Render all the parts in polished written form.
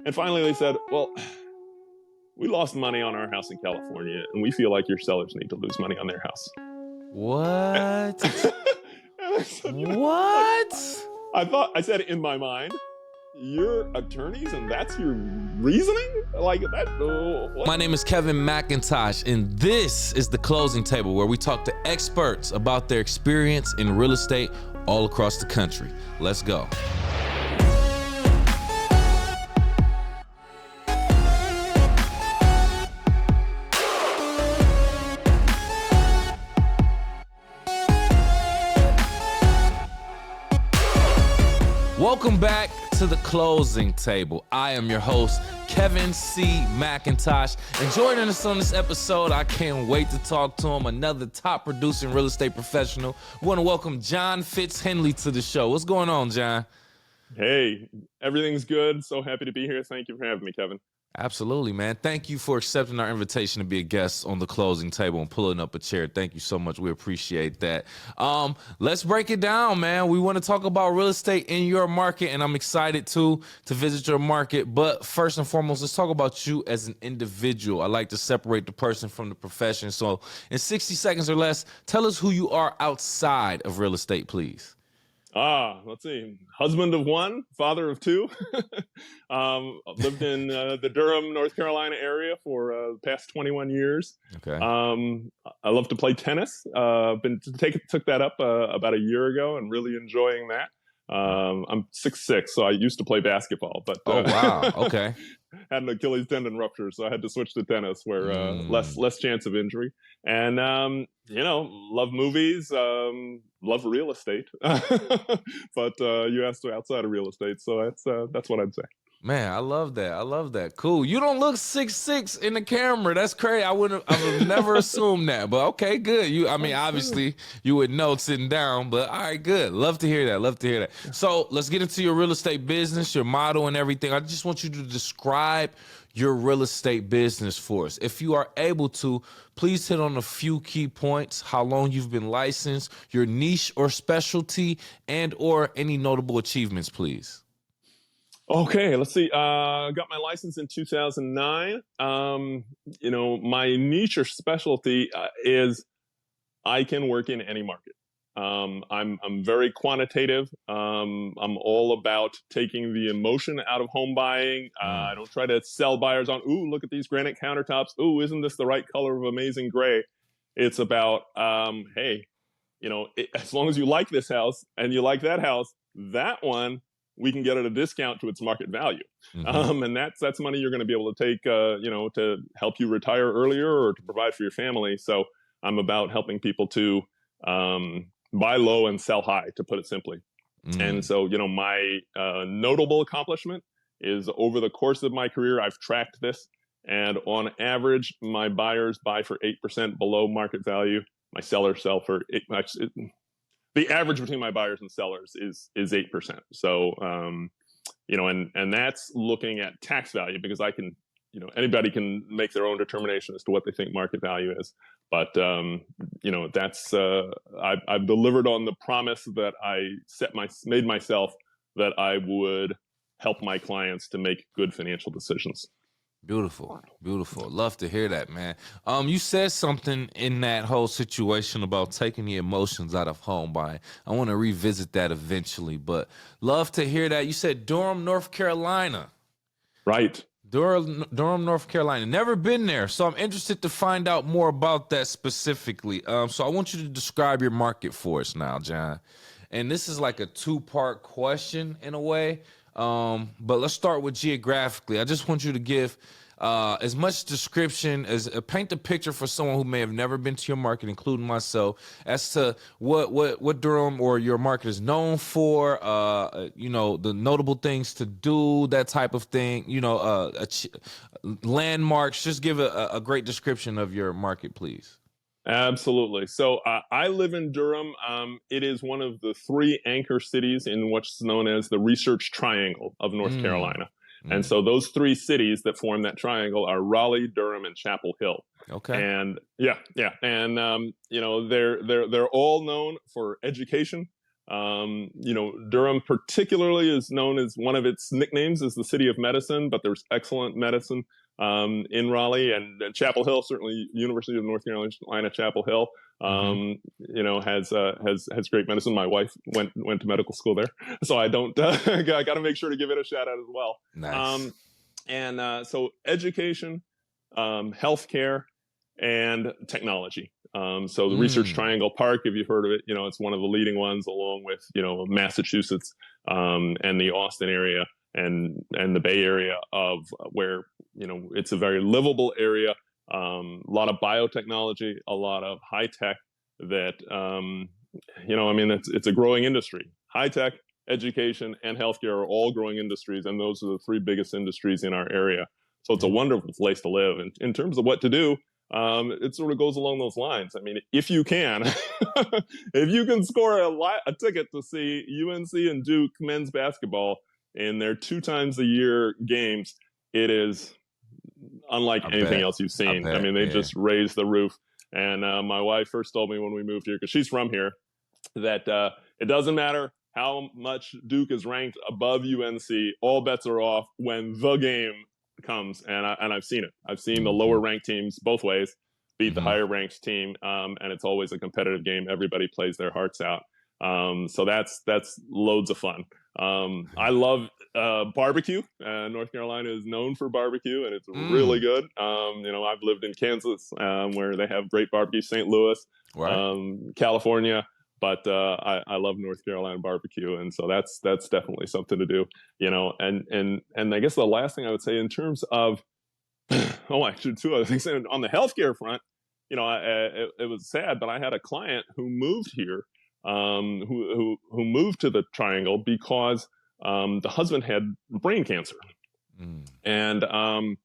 And finally they said, well, we lost money on our house in California, and we feel like your sellers need to lose money on their house. What? And I said, What? I said in my mind, you're attorneys and that's your reasoning? Like that? What? My name is Kevin McIntosh, and this is The Closing Table, where we talk to experts about their experience in real estate all across the country. Let's go. Welcome back to The Closing Table. I am your host, Kevin C. McIntosh, and joining us on this episode, I can't wait to talk to him, another top producing real estate professional. We want to welcome John Fitz-Henley to the show. What's going on, John? Hey, everything's good. So happy to be here. Thank you for having me, Kevin. Absolutely, man. Thank you for accepting our invitation to be a guest on The Closing Table and pulling up a chair. Thank you so much. We appreciate that. Let's break it down, man. We want to talk about real estate in your market, and I'm excited to visit your market. But first and foremost, let's talk about you as an individual. I like to separate the person from the profession. So in 60 seconds or less, tell us who you are outside of real estate, please. Let's see. Husband of one, father of two. Lived in the Durham, North Carolina area for the past 21 years. Okay. I love to play tennis. Took that up about a year ago and really enjoying that. I'm 6'6", so I used to play basketball, but oh wow, okay. Had an Achilles tendon rupture, so I had to switch to tennis, where less chance of injury. And love movies, love real estate. But you asked outside of real estate, so that's what I'd say. Man, I love that. I love that. Cool. You don't look 6'6" in the camera. That's crazy. I would never assumed that. But okay, good. Obviously you would know sitting down, but all right, good. Love to hear that. So let's get into your real estate business, your model and everything. I just want you to describe your real estate business for us. If you are able to, please hit on a few key points: how long you've been licensed, your niche or specialty, and or any notable achievements, please. Okay, let's see. Got my license in 2009. My niche or specialty is I can work in any market. I'm very quantitative. I'm all about taking the emotion out of home buying. I don't try to sell buyers on, ooh, look at these granite countertops. Ooh, isn't this the right color of amazing gray? It's about, hey, as long as you like this house and you like that house, that one, we can get at a discount to its market value. Mm-hmm. And that's money you're going to be able to take, to help you retire earlier or to provide for your family. So I'm about helping people to buy low and sell high, to put it simply. And so, my notable accomplishment is over the course of my career, I've tracked this. And on average, my buyers buy for 8% below market value. My sellers sell for 8%. The average between my buyers and sellers is 8%. So, and that's looking at tax value, because I can, anybody can make their own determination as to what they think market value is. But, that's, I've delivered on the promise that I made myself, that I would help my clients to make good financial decisions. Beautiful. Love to hear that, man. You said something in that whole situation about taking the emotions out of home buying. I want to revisit that eventually, but love to hear that. You said Durham, North Carolina. Right. Durham, North Carolina. Never been there, so I'm interested to find out more about that specifically. So I want you to describe your market for us now, John. And this is like a two-part question in a way. But let's start with geographically. I just want you to give as much description as paint the picture for someone who may have never been to your market, including myself, as to what Durham or your market is known for, the notable things to do, that type of thing, landmarks. Just give a great description of your market, please. Absolutely. So I live in Durham. It is one of the three anchor cities in what's known as the Research Triangle of North Carolina. And so those three cities that form that triangle are Raleigh, Durham, and Chapel Hill. Okay. And yeah. And, they're all known for education, Durham particularly is known as, one of its nicknames is the city of medicine, but there's excellent medicine in Raleigh, and Chapel Hill, certainly University of North Carolina, Chapel Hill, has great medicine. My wife went to medical school there, so I got to make sure to give it a shout out as well. Nice. So education, healthcare, and technology. So the Research Triangle Park, if you've heard of it, it's one of the leading ones, along with, Massachusetts, and the Austin area and the Bay Area, of where, it's a very livable area. A lot of biotechnology, a lot of high tech that, it's a growing industry. High tech, education, and healthcare are all growing industries, and those are the three biggest industries in our area. So it's a wonderful place to live. And in terms of what to do, it sort of goes along those lines. I mean, if you can, if you can score a ticket to see UNC and Duke men's basketball in their 2 times a year games, it is unlike anything else you've seen. I mean, they just raised the roof. And my wife first told me when we moved here, because she's from here, that it doesn't matter how much Duke is ranked above UNC, all bets are off when the game comes. And I've seen it. I've seen the lower ranked teams both ways beat the higher ranked team, and it's always a competitive game. Everybody plays their hearts out. So that's loads of fun. I love barbecue. North Carolina is known for barbecue, and it's really good. I've lived in Kansas, where they have great barbecue, St. Louis, California, but I love North Carolina barbecue, and so that's definitely something to do. And I guess the last thing I would say in terms of actually 2 other things on the healthcare front. It was sad, but I had a client who moved here, who moved to the Triangle because the husband had brain cancer, and the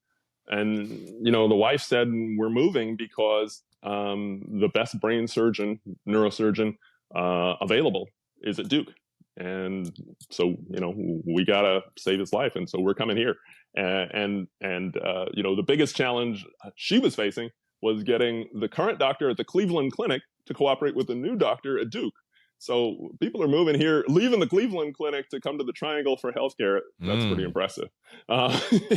wife said, "We're moving because the best brain surgeon, neurosurgeon available is at Duke, and so we gotta save his life, and so we're coming here." The biggest challenge she was facing was getting the current doctor at the Cleveland Clinic to cooperate with the new doctor at Duke. So people are moving here, leaving the Cleveland Clinic to come to the Triangle for healthcare. That's pretty impressive.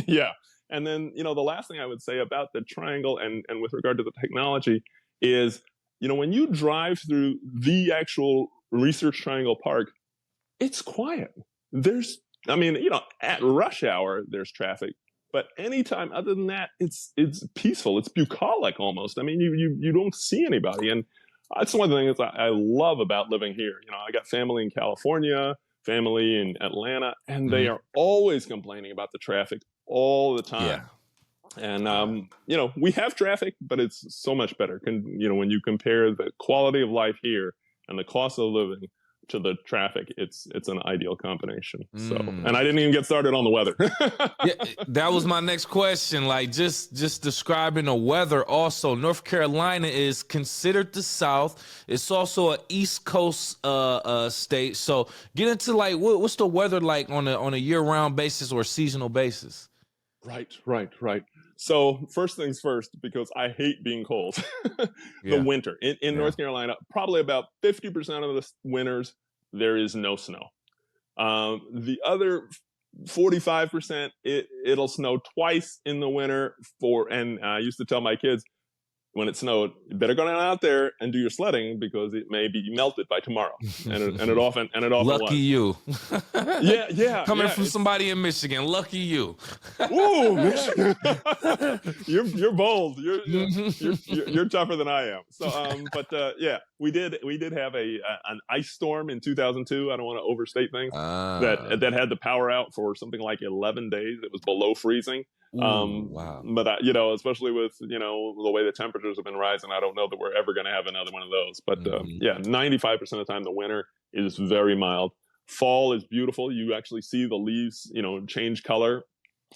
Yeah. And then, the last thing I would say about the Triangle and with regard to the technology is, when you drive through the actual Research Triangle Park, it's quiet. At rush hour, there's traffic. But anytime other than that, it's peaceful. It's bucolic almost. I mean, you don't see anybody. And that's one of the things I love about living here. I got family in California, family in Atlanta, and they are always complaining about the traffic all the time. Yeah. And, we have traffic, but it's so much better. When you compare the quality of life here and the cost of living to the traffic, it's an ideal combination. So, and I didn't even get started on the weather. Yeah, that was my next question. Like just describing the weather. Also, North Carolina is considered the South. It's also an East Coast state. So get into what's the weather like on a year-round basis or seasonal basis? Right. So first things first, because I hate being cold, the winter in North Carolina, probably about 50% of the winters, there is no snow. The other 45%, it'll snow twice in the winter and I used to tell my kids, when it snowed, you better go down out there and do your sledding because it may be melted by tomorrow. And it often lucky was. You. Yeah. Coming from somebody in Michigan, lucky you. Ooh, Michigan. You're bold. You're tougher than I am. So, we did have an ice storm in 2002. I don't want to overstate things. That had the power out for something like 11 days. It was below freezing. Wow. But especially with the way the temperatures have been rising, I don't know that we're ever going to have another one of those. But 95% of the time the winter is very mild. Fall is beautiful. You actually see the leaves change color.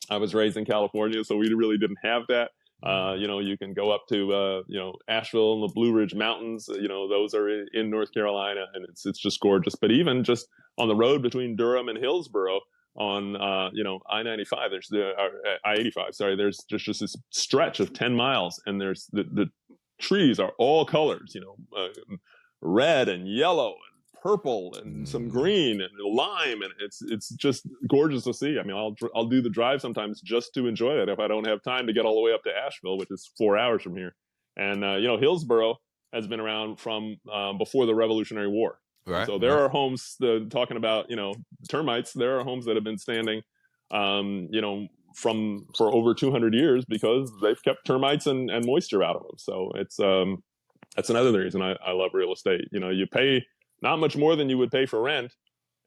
I was raised in California, so we really didn't have that. You can go up to Asheville and the Blue Ridge Mountains. Those are in North Carolina, and it's just gorgeous. But even just on the road between Durham and Hillsborough, on I-95, there's I-85, sorry, there's just this stretch of 10 miles, and there's the trees are all colors, red and yellow and purple and some green and lime, and it's just gorgeous to see. I mean, I'll do the drive sometimes just to enjoy it if I don't have time to get all the way up to Asheville, which is 4 hours from here. And Hillsborough has been around from before the Revolutionary War. Right. So there are homes talking about termites. There are homes that have been standing, for over 200 years because they've kept termites and moisture out of them. So it's that's another reason I love real estate. You pay not much more than you would pay for rent,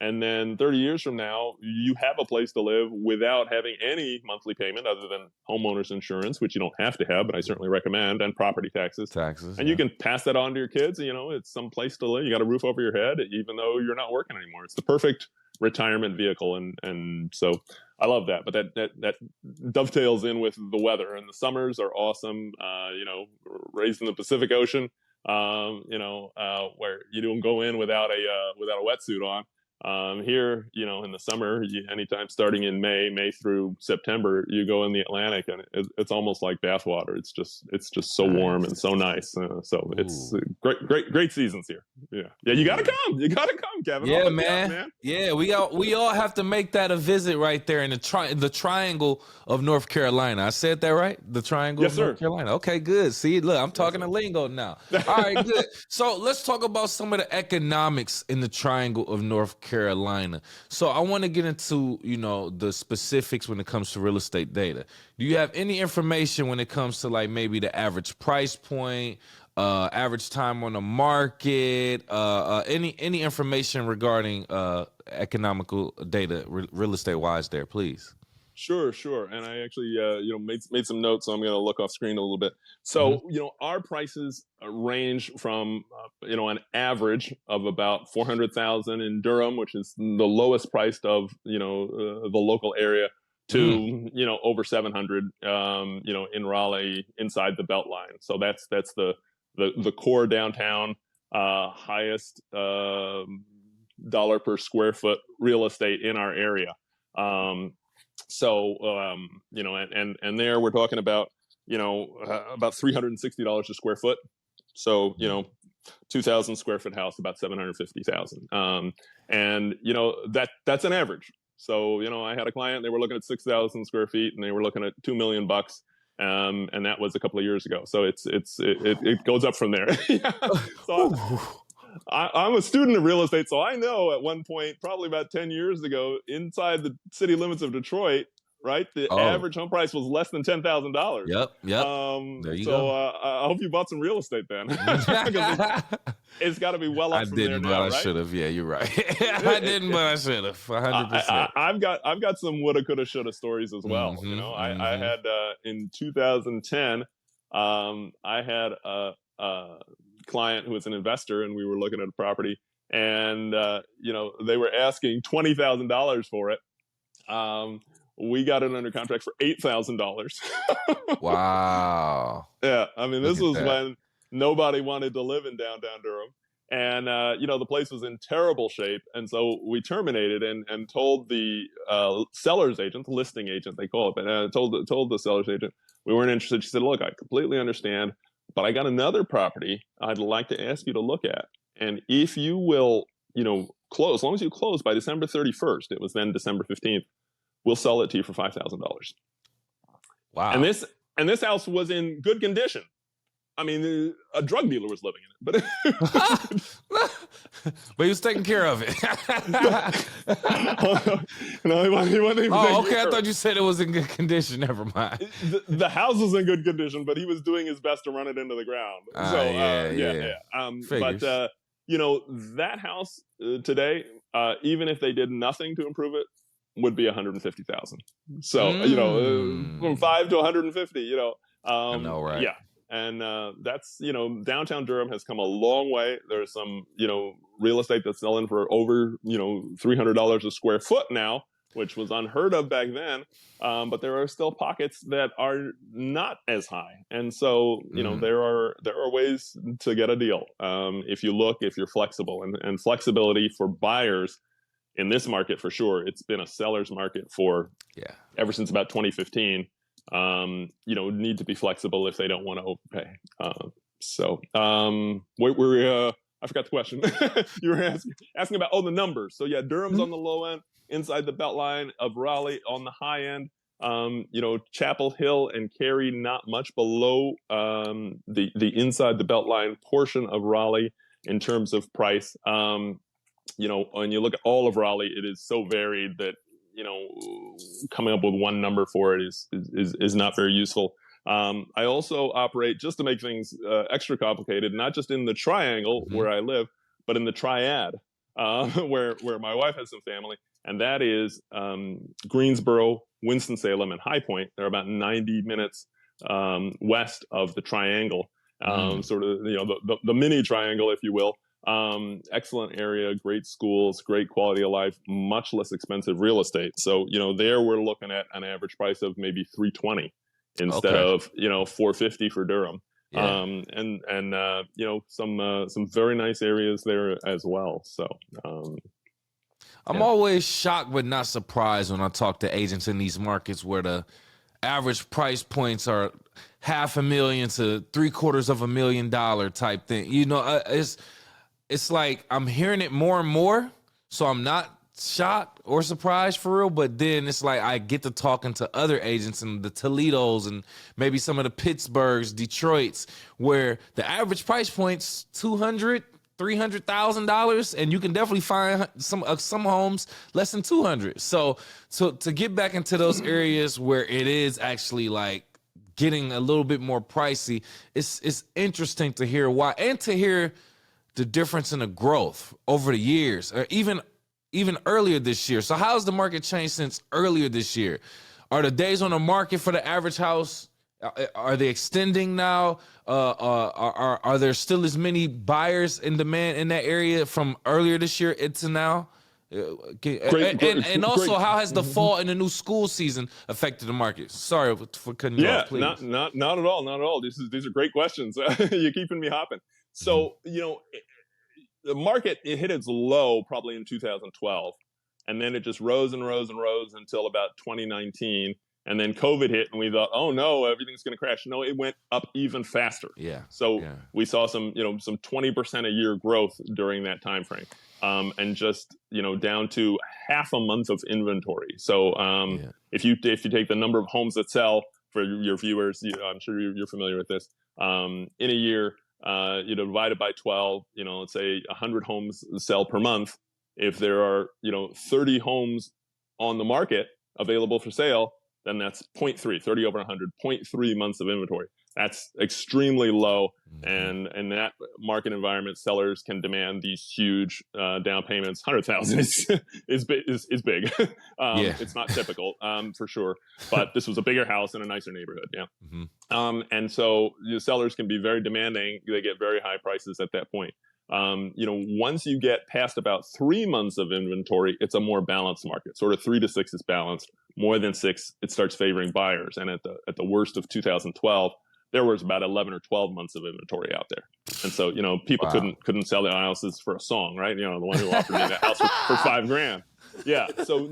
and then 30 years from now, you have a place to live without having any monthly payment other than homeowners insurance, which you don't have to have, but I certainly recommend, and property taxes. And you can pass that on to your kids. It's some place to live. You got a roof over your head, even though you're not working anymore. It's the perfect retirement vehicle, and so I love that. But that dovetails in with the weather, and the summers are awesome. Raised in the Pacific Ocean, where you don't go in without a wetsuit on. Here, in the summer, anytime starting in May through September, you go in the Atlantic, and it's almost like bathwater. It's just so warm and so nice. So it's great seasons here. Yeah. You gotta come, Kevin. Yeah, man. Yeah, we all have to make that a visit right there in the triangle of North Carolina. I said that right? The triangle of North Carolina. Okay, good. See, look, I'm talking a lingo now. All right, good. So let's talk about some of the economics in the triangle of North Carolina. So I want to get into, the specifics when it comes to real estate data. Do you have any information when it comes to like maybe the average price point, average time on the market, any information regarding economical data real estate wise there, please? Sure. And I actually, made some notes, so I'm going to look off screen a little bit. So, our prices range from, an average of about 400,000 in Durham, which is the lowest priced of, the local area, to, over 700, in Raleigh inside the Beltline. So that's the core downtown, highest dollar per square foot real estate in our area. And there we're talking about, about $360 a square foot. So, 2,000 square foot house, about 750,000. And that's an average. So, I had a client, they were looking at 6,000 square feet and they were looking at $2 million. And that was a couple of years ago. So it goes up from there. So I'm a student of real estate, so I know at one point, probably about 10 years ago, inside the city limits of Detroit, right, the average home price was less than $10,000. Yep. There you go. I hope you bought some real estate then. It's got to be well up from there now, right? I should have. Yeah, you're right. I didn't, but I should have. 100%. I've got some woulda, coulda, shoulda stories as well. I had in 2010, I had a client who was an investor, and we were looking at a property, and they were asking $20,000 for it. We got it under contract for $8,000. Wow. Yeah, I mean, this was when nobody wanted to live in downtown Durham, and the place was in terrible shape, and so we terminated and told the seller's agent, the listing agent they call it, but told the seller's agent we weren't interested. She said, "Look, I completely understand, but I got another property I'd like to ask you to look at. And if you will, close, as long as you close by December 31st, it was then December 15th, we'll sell it to you for $5,000. Wow. And this house was in good condition. I mean, a drug dealer was living in it, but but he was taking care of it. No, he wasn't even okay. I thought you said it was in good condition. Never mind. The house was in good condition, but he was doing his best to run it into the ground. But that house today, even if they did nothing to improve it, would be 150,000. So from 5 to 150. I know, right? Yeah. And that's, downtown Durham has come a long way. There's some, real estate that's selling for over, $300 a square foot now, which was unheard of back then. But there are still pockets that are not as high. And so, there are ways to get a deal. If you're flexible, and flexibility for buyers in this market, for sure, it's been a seller's market for ever since about 2015. Need to be flexible if they don't want to overpay. We're I forgot the question. You were asking about, the numbers. So yeah, Durham's on the low end, inside the Beltline of Raleigh on the high end. Chapel Hill and Cary not much below the inside the Beltline portion of Raleigh in terms of price. When you look at all of Raleigh, it is so varied that coming up with one number for it is not very useful. I also operate, just to make things extra complicated, not just in the triangle where I live, but in the triad where my wife has some family, and that is Greensboro, Winston-Salem, and High Point. They're about 90 minutes west of the triangle, sort of the mini triangle, if you will. Excellent area, great schools, great quality of life, much less expensive real estate. So there we're looking at an average price of maybe $320 instead of $450 for Durham. Yeah. Some very nice areas there as well. So I'm always shocked but not surprised when I talk to agents in these markets where the average price points are $500,000 to $750,000 type thing. It's like I'm hearing it more and more, so I'm not shocked or surprised for real, but then it's like I get to talking to other agents in the Toledos and maybe some of the Pittsburghs, Detroits, where the average price point's $200,000, $300,000, and you can definitely find some homes less than $200,000. So to get back into those areas where it is actually like getting a little bit more pricey, it's interesting to hear why, and to hear the difference in the growth over the years, or even earlier this year. So how's the market changed since earlier this year? Are the days on the market for the average house, are they extending now? Are there still as many buyers in demand in that area from earlier this year into now? And also, how has the fall and the new school season affected the market? Sorry for cutting you off, please. Not at all, not at all. These are great questions. You're keeping me hopping. So the market, it hit its low probably in 2012, and then it just rose and rose and rose until about 2019, and then COVID hit, and we thought, oh no, everything's going to crash. No, it went up even faster. We saw some 20% a year growth during that time frame, and just down to half a month of inventory. So if you take the number of homes that sell, for your viewers, I'm sure you're familiar with this, in a year. Divide it by 12, let's say 100 homes sell per month. If there are, 30 homes on the market available for sale, then that's 0.3, 30 over 100, 0.3 months of inventory. That's extremely low. And in that market environment, sellers can demand these huge down payments. 100,000 is big. It's not typical, for sure. But this was a bigger house in a nicer neighborhood. Yeah. And so sellers can be very demanding. They get very high prices at that point. Once you get past about 3 months of inventory, it's a more balanced market. Sort of 3 to 6 is balanced. More than 6, it starts favoring buyers. And at the worst of 2012, there was about 11 or 12 months of inventory out there. And so, people couldn't sell their houses for a song, right? The one who offered me that house for $5,000. Yeah. So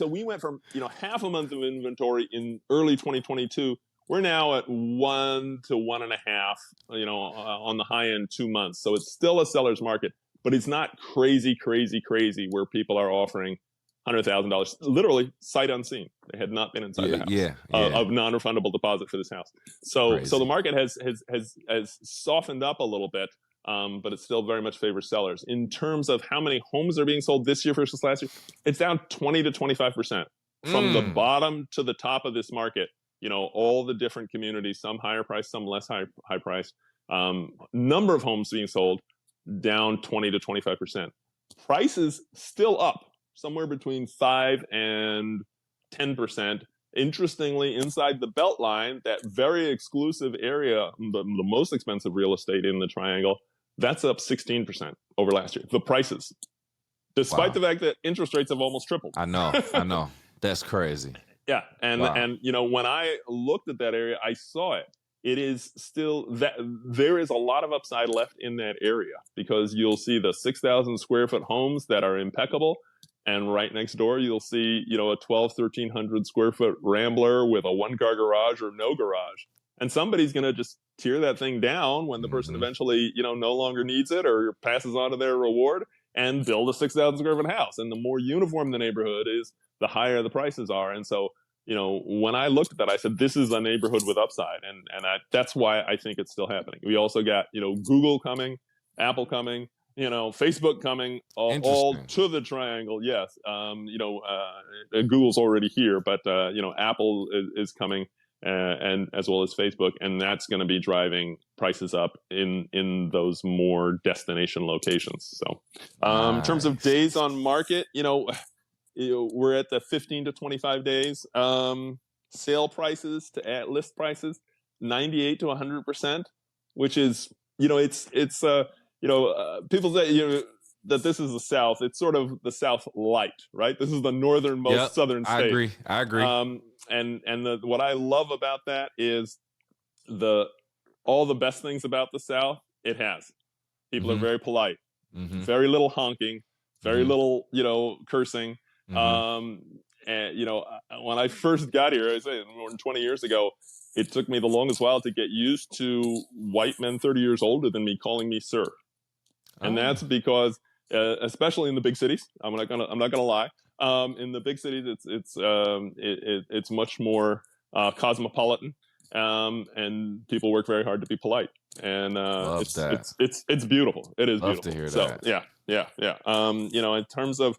we went from, half a month of inventory in early 2022. We're now at 1 to 1.5, on the high end, 2 months. So it's still a seller's market, but it's not crazy where people are offering $100,000, literally sight unseen. They had not been inside the house of non-refundable deposit for this house. So the market has softened up a little bit, but it still very much favors sellers. In terms of how many homes are being sold this year versus last year, it's down 20 to 25% from the bottom to the top of this market. All the different communities, some higher price, some less high price. Number of homes being sold down 20 to 25%. Prices still up, somewhere between 5 and 10%. Interestingly, inside the Beltline, that very exclusive area, the most expensive real estate in the triangle, that's up 16% over last year. The prices, despite the fact that interest rates have almost tripled. I know. That's crazy. Yeah. And when I looked at that area, I saw it. It is still that there is a lot of upside left in that area, because you'll see the 6,000 square foot homes that are impeccable. And right next door, you'll see, a 1,300 square foot Rambler with a 1-car garage or no garage. And somebody's going to just tear that thing down when the person eventually, no longer needs it or passes on to their reward, and build a 6,000 square foot house. And the more uniform the neighborhood is, the higher the prices are. And so, when I looked at that, I said, this is a neighborhood with upside. And that's why I think it's still happening. We also got, Google coming, Apple coming, Facebook coming, all to the triangle. Yes. Google's already here, but, Apple is coming, and as well as Facebook. And that's going to be driving prices up in those more destination locations. So, in terms of days on market, we're at the 15 to 25 days. Sale prices to at list prices, 98 to 100%, which is, people say, that this is the South. It's sort of the South light, right? This is the northernmost southern state. I agree. And what I love about that is all the best things about the South it has. People are very polite, very little honking, very little, cursing. And when I first got here, I say more than 20 years ago, it took me the longest while to get used to white men 30 years older than me calling me sir. And that's because, especially in the big cities, I'm not gonna lie. In the big cities, it's much more cosmopolitan, and people work very hard to be polite. And it's beautiful. It is beautiful. To hear so that. Yeah. In terms of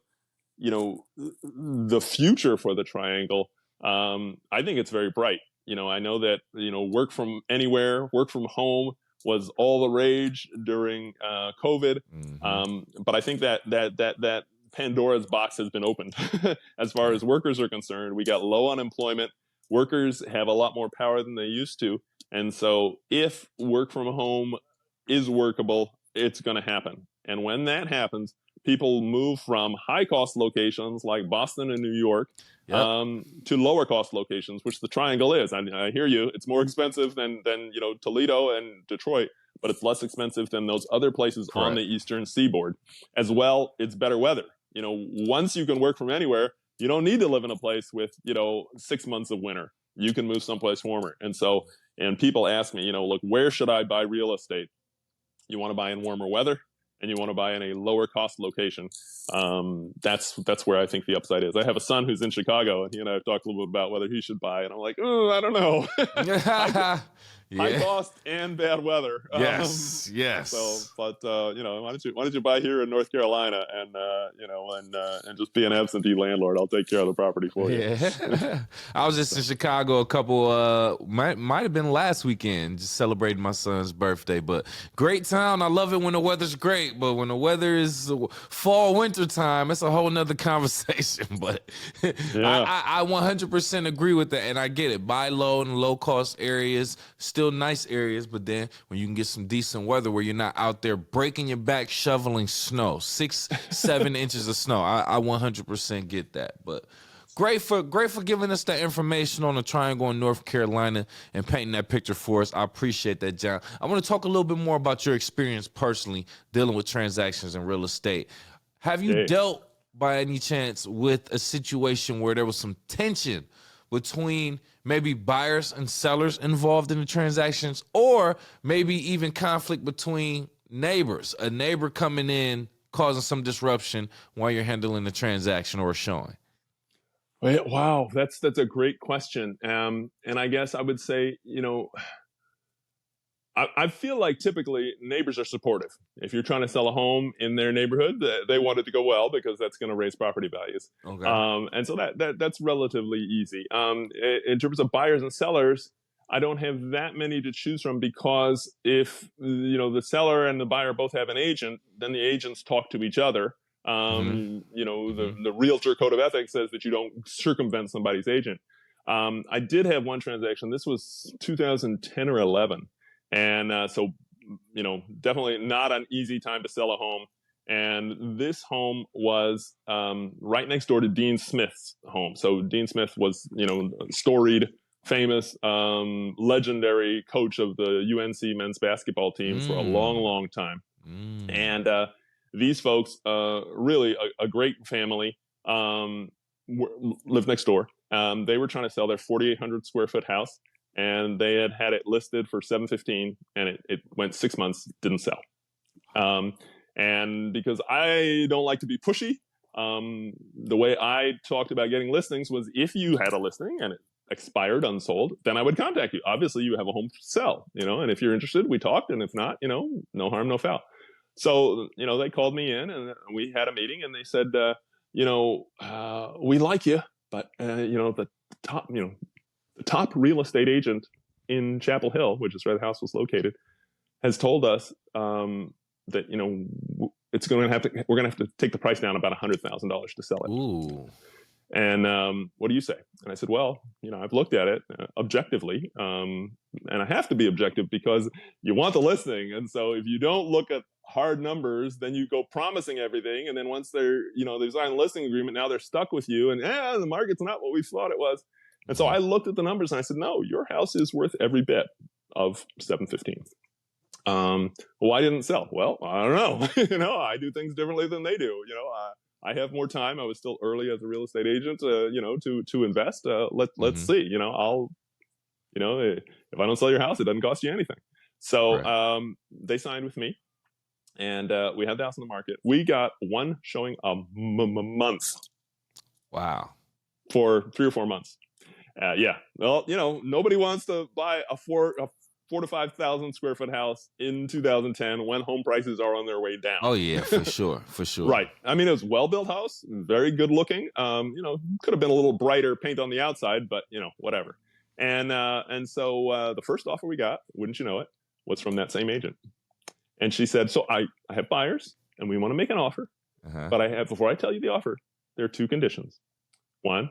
the future for the triangle, I think it's very bright. I know that work from anywhere, work from home was all the rage during COVID, but I think that Pandora's box has been opened as far as workers are concerned. We got low unemployment. Workers have a lot more power than they used to, and so if work from home is workable, it's going to happen. And when that happens, people move from high-cost locations like Boston and New York to lower-cost locations, which the Triangle is. I hear you. It's more expensive than Toledo and Detroit, but it's less expensive than those other places on the Eastern Seaboard. As well, it's better weather. Once you can work from anywhere, you don't need to live in a place with 6 months of winter. You can move someplace warmer. And people ask me, look, where should I buy real estate? You want to buy in warmer weather, and you want to buy in a lower cost location. That's where I think the upside is. I have a son who's in Chicago, and he and I have talked a little bit about whether he should buy. And I'm like, I don't know. High cost and bad weather. Yes. So, but why don't you buy here in North Carolina and just be an absentee landlord? I'll take care of the property for you. Yeah. I was just in Chicago a couple. Might have been last weekend, just celebrating my son's birthday. But great town. I love it when the weather's great, but when the weather is fall winter time, it's a whole nother conversation. But I 100% agree with that, and I get it. Buy low in low cost areas. Still nice areas, but then when you can get some decent weather where you're not out there breaking your back shoveling snow, 6-7 inches of snow, I 100% get that. But great for giving us that information on the Triangle in North Carolina and painting that picture for us. I appreciate that, John. I want to talk a little bit more about your experience personally dealing with transactions in real estate. Have you dealt by any chance with a situation where there was some tension between maybe buyers and sellers involved in the transactions, or maybe even conflict between neighbors, a neighbor coming in, causing some disruption while you're handling the transaction or a showing? Wow, that's a great question. And I guess I would say, I feel like typically neighbors are supportive. If you're trying to sell a home in their neighborhood, they want it to go well because that's going to raise property values. Okay. And so that's relatively easy. In terms of buyers and sellers, I don't have that many to choose from, because if the seller and the buyer both have an agent, then the agents talk to each other. The realtor code of ethics says that you don't circumvent somebody's agent. I did have one transaction. This was 2010 or 11. And so, definitely not an easy time to sell a home. And this home was right next door to Dean Smith's home. So Dean Smith was, storied, famous, legendary coach of the UNC men's basketball team for a long, long time. And these folks, really a great family, lived next door. They were trying to sell their 4,800 square foot house. and they had it listed for $715, and it went 6 months, didn't sell. And because I don't like to be pushy, the way I talked about getting listings was if you had a listing and it expired unsold, then I would contact you. Obviously, you have a home to sell, and if you're interested, we talked, and if not, no harm, no foul. So, they called me in and we had a meeting, and they said, we like you, but the top real estate agent in Chapel Hill, which is where the house was located, has told us that we're gonna have to take the price down about $100,000 to sell it. Ooh. And what do you say? And I said, well, I've looked at it objectively, and I have to be objective because you want the listing. And so if you don't look at hard numbers, then you go promising everything, and then once they've signed a listing agreement, now they're stuck with you, and the market's not what we thought it was. And so I looked at the numbers and I said, no, your house is worth every bit of $715. Why didn't it sell? Well, I don't know. I do things differently than they do. I have more time. I was still early as a real estate agent, to invest. Let's see. If I don't sell your house, it doesn't cost you anything. So they signed with me, and we had the house on the market. We got one showing a month. Wow. For 3 or 4 months. Yeah. Well, nobody wants to buy a 4,000 to 5,000 square foot house in 2010 when home prices are on their way down. Oh yeah, for sure. Right. I mean, it was a well-built house, very good looking. Could have been a little brighter paint on the outside, but whatever. And so the first offer we got, wouldn't you know it, was from that same agent. And she said, so I have buyers and we want to make an offer, but before I tell you the offer, there are 2 conditions. 1,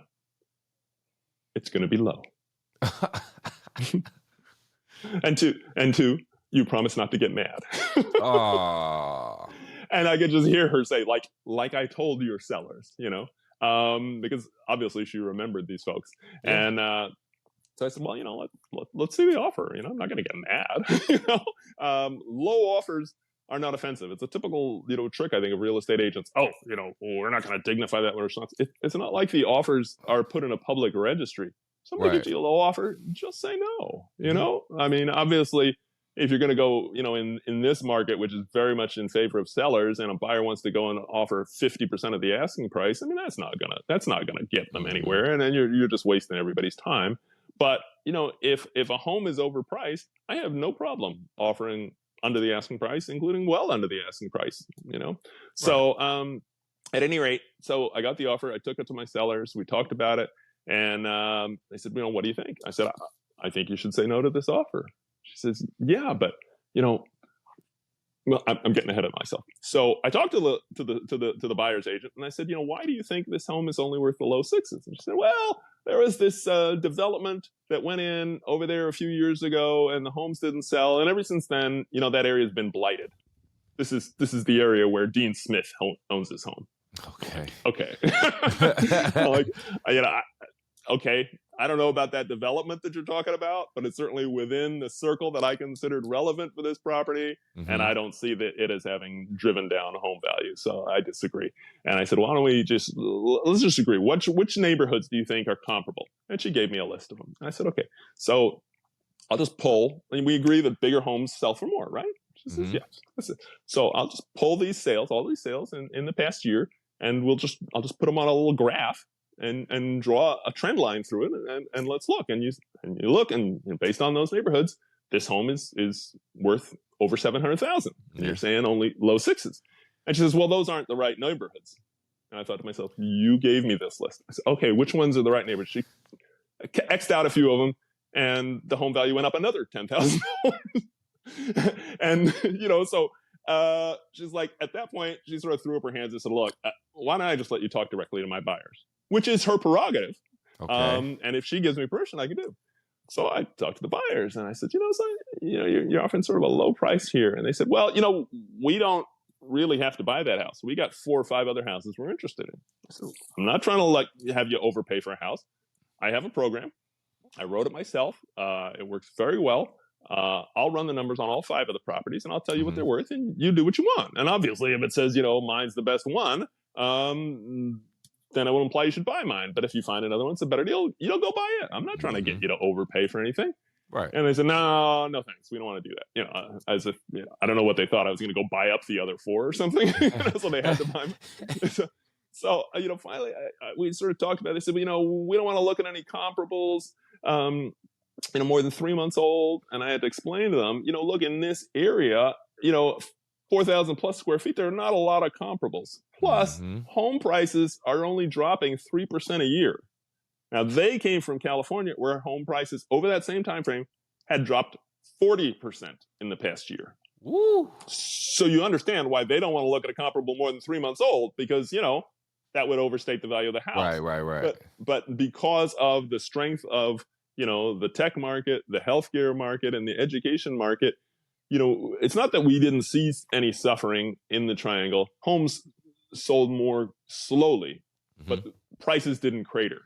it's going to be low. And two, you promise not to get mad. And I could just hear her say, like I told your sellers, because obviously she remembered these folks. Yeah. And so I said, well, let's see the offer. I'm not going to get mad. Low offers are not offensive. It's a typical, trick, I think, of real estate agents. Oh, we're not going to dignify that response. It's not like the offers are put in a public registry. Somebody gives you a low offer, just say no. I mean, obviously, if you're going to go, in this market, which is very much in favor of sellers, and a buyer wants to go and offer 50% of the asking price, I mean, that's not gonna get them anywhere, and then you're just wasting everybody's time. But if a home is overpriced, I have no problem offering under the asking price, including well under the asking price. So at any rate, so I got the offer. I took it to my sellers. We talked about it. And they said, what do you think? I said, I think you should say no to this offer. She says, yeah, but well, I'm getting ahead of myself. So I talked to the buyer's agent, and I said, why do you think this home is only worth the low 6s? And she said, well, there was this development that went in over there a few years ago, and the homes didn't sell, and ever since then, that area has been blighted. This is the area where Dean Smith owns his home. Okay. Okay. I don't know about that development that you're talking about, but it's certainly within the circle that I considered relevant for this property. And I don't see that it as having driven down home value. So I disagree. And I said, why don't let's just agree. Which neighborhoods do you think are comparable? And she gave me a list of them. And I said, okay, so I'll just pull, and we agree that bigger homes sell for more, right? She says, yes. So I'll just pull all these sales in the past year, and I'll just put them on a little graph and draw a trend line through it, and let's look. And you look, and based on those neighborhoods, this home is worth over $700,000. And you're saying only low 6s. And she says, well, those aren't the right neighborhoods. And I thought to myself, you gave me this list. I said, okay, which ones are the right neighborhoods? She X'd out a few of them, and the home value went up another $10,000. And so she's like, at that point, she sort of threw up her hands and said, look, why don't I just let you talk directly to my buyers, which is her prerogative. Okay. And if she gives me permission, I can do. So I talked to the buyers, and I said, you're offering sort of a low price here. And they said, well, we don't really have to buy that house. We got 4 or 5 other houses we're interested in. So I'm not trying to have you overpay for a house. I have a program. I wrote it myself. It works very well. I'll run the numbers on all 5 of the properties, and I'll tell you what they're worth, and you do what you want. And obviously, if it says, mine's the best one, then it will imply you should buy mine. But if you find another one that's a better deal, go buy it. I'm not trying to get you to overpay for anything. Right. And they said, no, no thanks. We don't want to do that. As if, I don't know what they thought. I was going to go buy up the other 4 or something. So they had to buy me. So, finally we sort of talked about it. They said, we don't want to look at any comparables, more than 3 months old. And I had to explain to them, look, in this area, 4,000 plus square feet, there are not a lot of comparables. Plus, home prices are only dropping 3% a year. Now, they came from California, where home prices over that same time frame had dropped 40% in the past year. Woo. So you understand why they don't want to look at a comparable more than 3 months old, because, that would overstate the value of the house. Right. But because of the strength of, the tech market, the healthcare market, and the education market, it's not that we didn't see any suffering in the triangle. Homes sold more slowly, but prices didn't crater.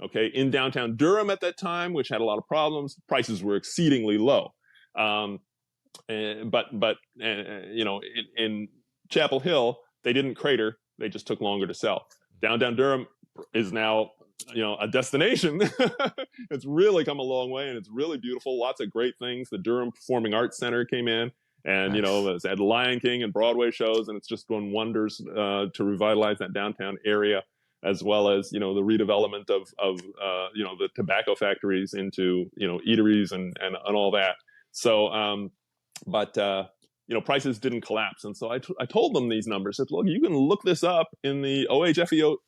Okay, in downtown Durham at that time, which had a lot of problems, prices were exceedingly low. In Chapel Hill, they didn't crater; they just took longer to sell. Downtown Durham is now, a destination. It's really come a long way, and it's really beautiful. Lots of great things. The Durham Performing Arts Center came in, and nice. It's had Lion King and Broadway shows, and it's just done wonders to revitalize that downtown area, as well as, the redevelopment of the tobacco factories into, eateries and all that. So, prices didn't collapse. And so I told them these numbers. I said, look, you can look this up in the OHFEO's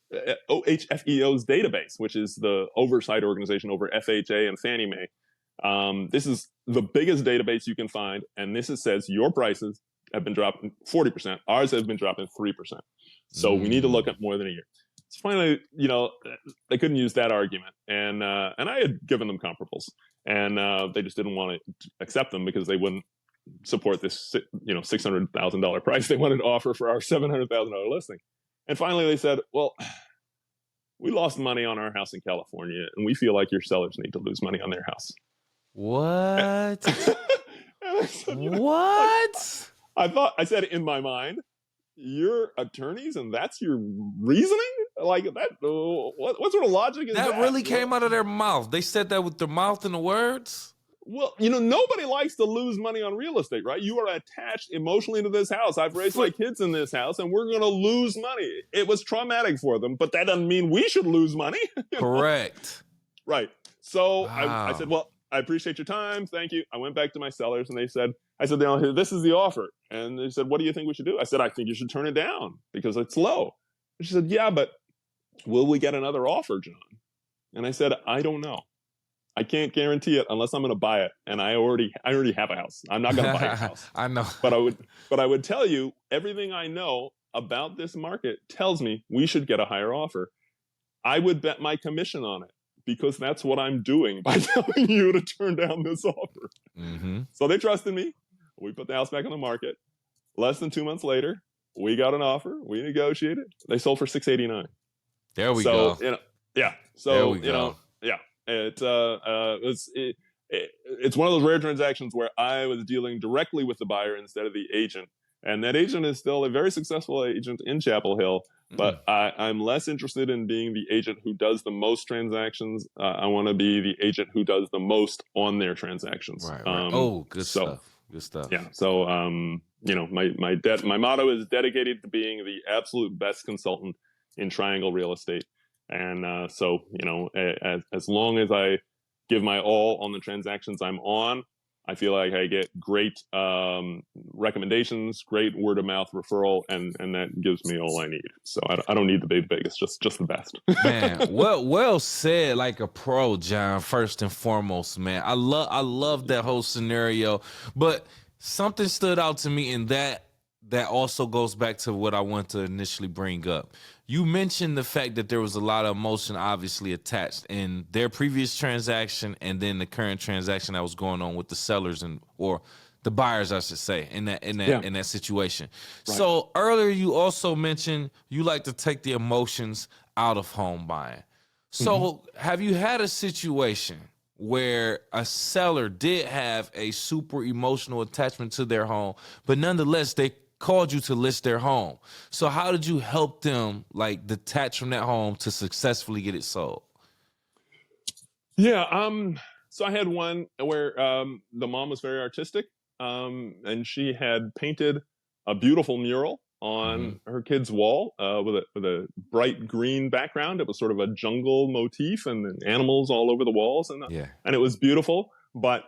database, which is the oversight organization over FHA and Fannie Mae. This is the biggest database you can find. And says your prices have been dropping 40%. Ours have been dropping 3%. So we need to look at more than a year. So finally, they couldn't use that argument, and I had given them comparables, and they just didn't want to accept them because they wouldn't support this, $600,000 price they wanted to offer for our $700,000 listing. And finally, they said, "Well, we lost money on our house in California, and we feel like your sellers need to lose money on their house." What? And I said, what? I said in my mind, "You're attorneys, and that's your reasoning? Like that? What sort of logic is that?" That really came out of their mouth. They said that with their mouth and the words? Well, nobody likes to lose money on real estate, right? You are attached emotionally to this house. I've raised my kids in this house, and we're going to lose money. It was traumatic for them, but that doesn't mean we should lose money. Correct. Right. So wow. I said, well, I appreciate your time. Thank you. I went back to my sellers, and I said, this is the offer. And they said, what do you think we should do? I said, I think you should turn it down because it's low. And she said, yeah, but will we get another offer, John? And I said, I don't know. I can't guarantee it unless I'm going to buy it. And I already have a house. I'm not going to buy a house. I know. But I would tell you everything I know about this market tells me we should get a higher offer. I would bet my commission on it because that's what I'm doing by telling you to turn down this offer. So they trusted me. We put the house back on the market. Less than 2 months later, we got an offer. We negotiated. They sold for $689. There we go. Yeah. So yeah. It's one of those rare transactions where I was dealing directly with the buyer instead of the agent, and that agent is still a very successful agent in Chapel Hill. But I'm less interested in being the agent who does the most transactions. I want to be the agent who does the most on their transactions. Right. Good stuff. Good stuff. Yeah. So my motto is dedicated to being the absolute best consultant in triangle real estate. And as long as I give my all on the transactions I'm on, I feel like I get great recommendations, great word of mouth referral, and that gives me all I need. So I don't need the biggest, just the best. Man, well said, like a pro, John. First and foremost, man, I love that whole scenario. But something stood out to me in that also goes back to what I want to initially bring up. You mentioned the fact that there was a lot of emotion obviously attached in their previous transaction and then the current transaction that was going on with the sellers or the buyers, I should say, in that situation. Right. So earlier you also mentioned you like to take the emotions out of home buying. So have you had a situation where a seller did have a super emotional attachment to their home, but nonetheless they called you to list their home? So how did you help them detach from that home to successfully get it sold? Yeah, So I had one where the mom was very artistic, and she had painted a beautiful mural Mm-hmm. on her kid's wall with a bright green background. It was sort of a jungle motif, and then animals all over the walls, Yeah. and it was beautiful. But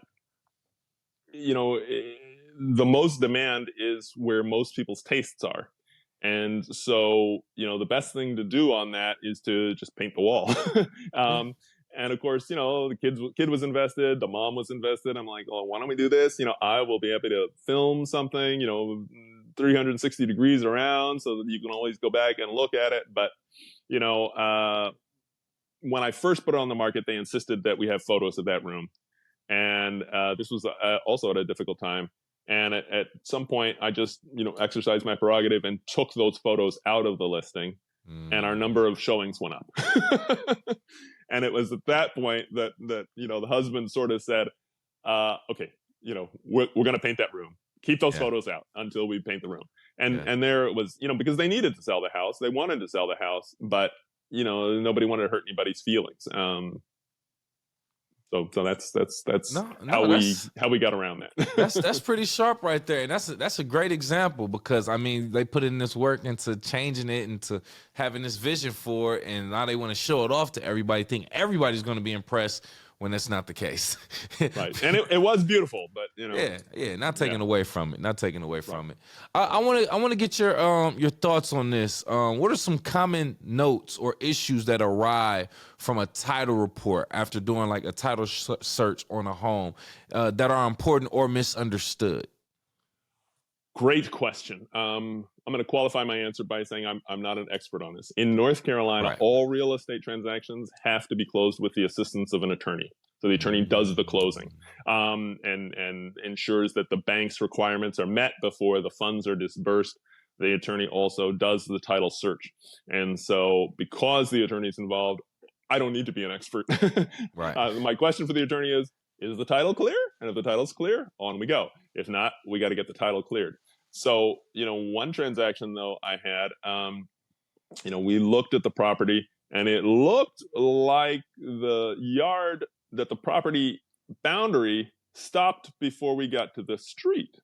the most demand is where most people's tastes are. And so, the best thing to do on that is to just paint the wall. Yeah. And of course, the kid was invested, the mom was invested. I'm like, oh, why don't we do this? I will be happy to film something, 360 degrees around so that you can always go back and look at it. But, when I first put it on the market, they insisted that we have photos of that room. And this was also at a difficult time. And at some point, I just exercised my prerogative and took those photos out of the listing, and our number of showings went up. And it was at that point that the husband sort of said, "Okay, we're going to paint that room. Keep those photos out until we paint the room." And there it was, because they needed to sell the house, they wanted to sell the house, but nobody wanted to hurt anybody's feelings. So that's how we got around that. That's pretty sharp right there, and that's a great example, because I mean they put in this work into changing it, into having this vision for it, and now they want to show it off to everybody, think everybody's going to be impressed when that's not the case. Right, and it was beautiful, but not taking away from it, I want to get your thoughts on this. What are some common notes or issues that arrive from a title report after doing like a title search on a home that are important or misunderstood? Great question. I'm going to qualify my answer by saying I'm not an expert on this. In North Carolina, all real estate transactions have to be closed with the assistance of an attorney. So the attorney does the closing, and ensures that the bank's requirements are met before the funds are disbursed. The attorney also does the title search. And so because the attorney's involved, I don't need to be an expert. Right. My question for the attorney is the title clear? And if the title's clear, on we go. If not, we got to get the title cleared. So, one transaction though I had, we looked at the property, and it looked like the yard, that the property boundary stopped before we got to the street.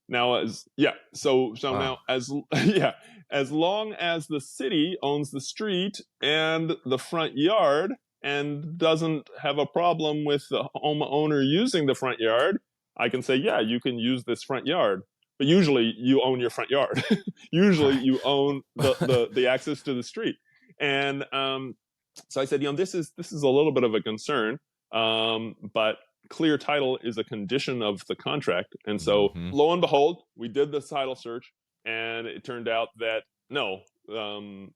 Now, now as long as the city owns the street and the front yard and doesn't have a problem with the homeowner using the front yard, I can say, yeah, you can use this front yard. But usually you own your front yard. Usually you own the access to the street. And so I said, this is a little bit of a concern, but clear title is a condition of the contract. And so lo and behold, we did the title search, and it turned out that no, the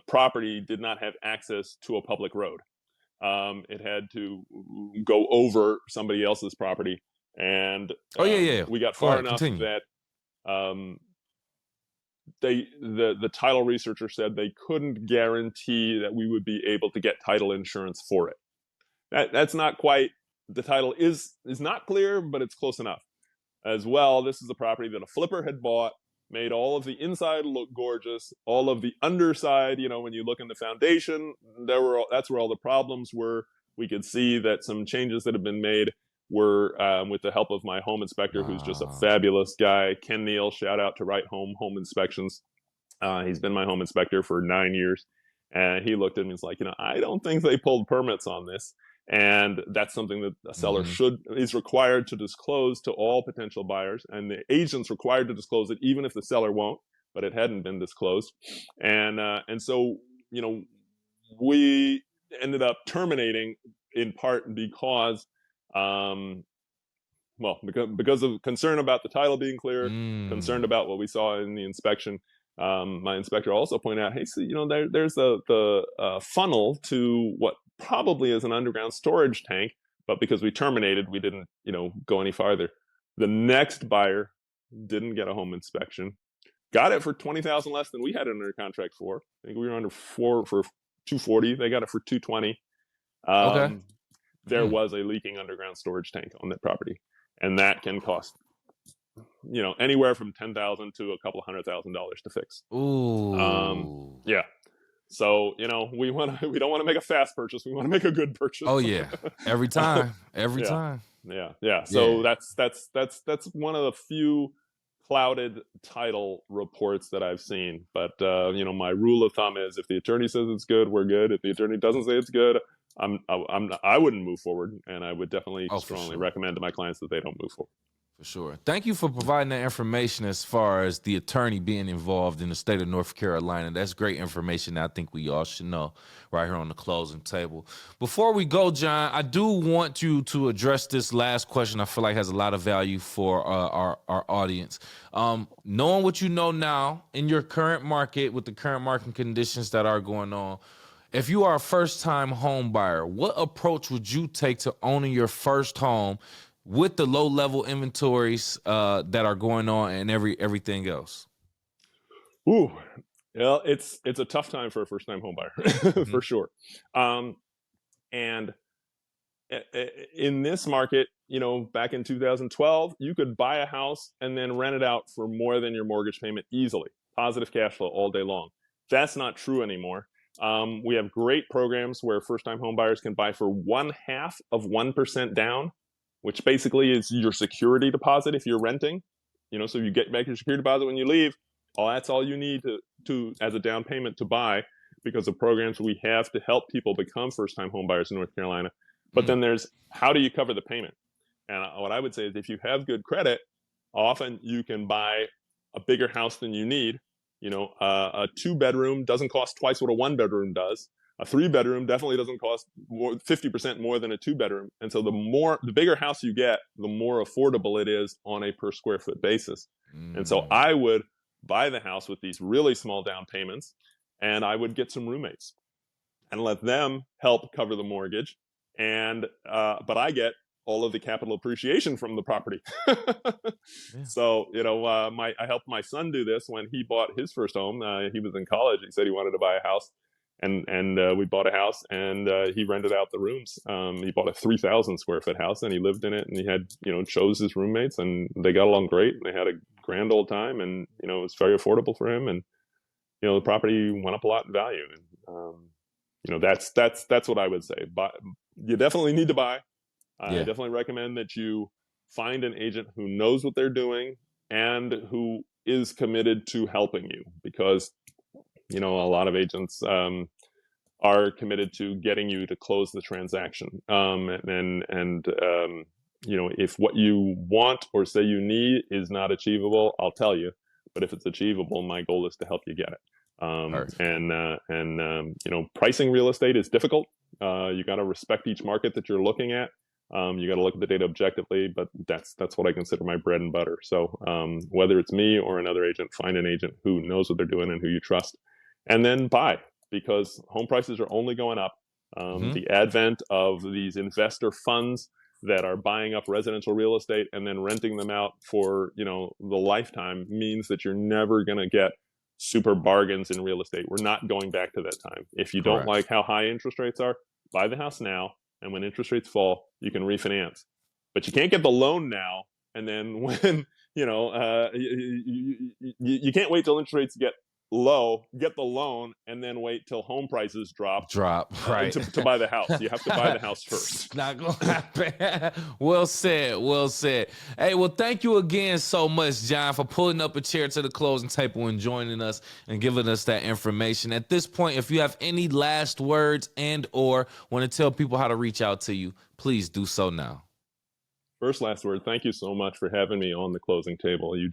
property did not have access to a public road. It had to go over somebody else's property. And we got far enough that the title researcher said they couldn't guarantee that we would be able to get title insurance for it. That's not quite, the title is not clear, but it's close enough. As well, this is a property that a flipper had bought, made all of the inside look gorgeous, all of the underside, when you look in the foundation, that's where all the problems were. We could see that some changes that have been made were with the help of my home inspector, who's just a fabulous guy, Ken Neal. Shout out to Right Home Inspections. He's been my home inspector for 9 years, and he looked at me and was like, I don't think they pulled permits on this, and that's something that a seller is required to disclose to all potential buyers, and the agent's required to disclose it even if the seller won't, but it hadn't been disclosed, and so we ended up terminating in part because because of concern about the title being clear, concerned about what we saw in the inspection. My inspector also pointed out, hey, so, there's the funnel to what probably is an underground storage tank, but because we terminated, we didn't, go any farther. The next buyer didn't get a home inspection, got it for $20,000 less than we had it under contract for. I think we were under for $240. They got it for $220. There was a leaking underground storage tank on that property, and that can cost, anywhere from $10,000 to a couple $100,000 to fix. Ooh. Yeah. So, we don't want to make a fast purchase. We want to make a good purchase. Oh yeah, every time, every Yeah. time. Yeah. So that's one of the few clouded title reports that I've seen. But my rule of thumb is if the attorney says it's good, we're good. If the attorney doesn't say it's good, I wouldn't move forward, and I would definitely strongly recommend to my clients that they don't move forward. For sure. Thank you for providing that information as far as the attorney being involved in the state of North Carolina. That's great information that I think we all should know right here on the closing table. Before we go, John, I do want you to address this last question I feel like has a lot of value for our audience. Knowing what you know now in your current market with the current market conditions that are going on, if you are a first-time home buyer, what approach would you take to owning your first home with the low-level inventories that are going on and everything else? Ooh, well, it's a tough time for a first-time home buyer, for sure. And in this market, back in 2012, you could buy a house and then rent it out for more than your mortgage payment easily. Positive cash flow all day long. That's not true anymore. We have great programs where first-time home buyers can buy for 0.5% down, which basically is your security deposit if you're renting. So you get back your security deposit when you leave. That's all you need to as a down payment to buy, because of programs we have to help people become first-time home buyers in North Carolina. But then there's, how do you cover the payment? And what I would say is, if you have good credit, often you can buy a bigger house than you need. A 2-bedroom doesn't cost twice what a 1-bedroom does. A 3-bedroom definitely doesn't cost 50% more than a 2-bedroom. And so the bigger house you get, the more affordable it is on a per square foot basis. And so I would buy the house with these really small down payments, and I would get some roommates and let them help cover the mortgage. And but I get all of the capital appreciation from the property. So, I helped my son do this when he bought his first home. He was in college. He said he wanted to buy a house. And we bought a house, and he rented out the rooms. He bought a 3,000 square foot house, and he lived in it, and he had, chose his roommates, and they got along great, and they had a grand old time, and, it was very affordable for him. And, the property went up a lot in value. And, that's what I would say. But you definitely need to buy. I definitely recommend that you find an agent who knows what they're doing and who is committed to helping you, because a lot of agents are committed to getting you to close the transaction. If what you want or say you need is not achievable, I'll tell you. But if it's achievable, my goal is to help you get it. Pricing real estate is difficult. You got to respect each market that you're looking at. You got to look at the data objectively, but that's what I consider my bread and butter. So whether it's me or another agent, find an agent who knows what they're doing and who you trust, and then buy, because home prices are only going up. The advent of these investor funds that are buying up residential real estate and then renting them out for, the lifetime means that you're never going to get super bargains in real estate. We're not going back to that time. If you don't like how high interest rates are, buy the house now. And when interest rates fall, you can refinance. But you can't get the loan now. And then when, you can't wait till interest rates get low, get the loan, and then wait till home prices drop right, to buy the house. You have to buy the house first. Not gonna happen. Well said. Hey, well, thank you again so much, John, for pulling up a chair to the closing table and joining us and giving us that information. At this point, if you have any last words and or want to tell people how to reach out to you, please do so now. Last word. Thank you so much for having me on the closing table. You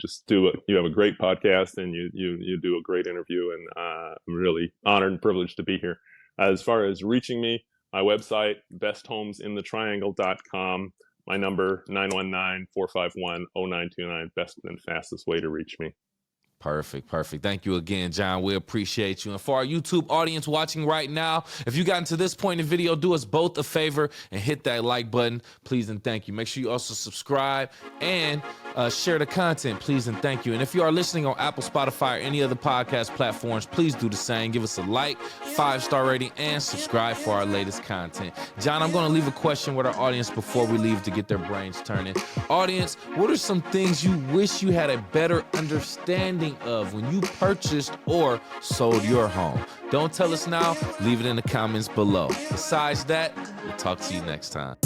have a great podcast, and you do a great interview, and I'm really honored and privileged to be here. As far as reaching me, my website, besthomesinthetriangle.com, my number 919-451-0929, best and fastest way to reach me. Perfect. Thank you again, John. We appreciate you. And for our YouTube audience watching right now, if you got into this point in the video, do us both a favor and hit that like button, please and thank you. Make sure you also subscribe and share the content, please and thank you. And if you are listening on Apple, Spotify, or any other podcast platforms, please do the same. Give us a like, 5-star rating, and subscribe for our latest content. John, I'm going to leave a question with our audience before we leave to get their brains turning. Audience, what are some things you wish you had a better understanding thinking of when you purchased or sold your home? Don't tell us now. Leave it in the comments below. Besides that, we'll talk to you next time.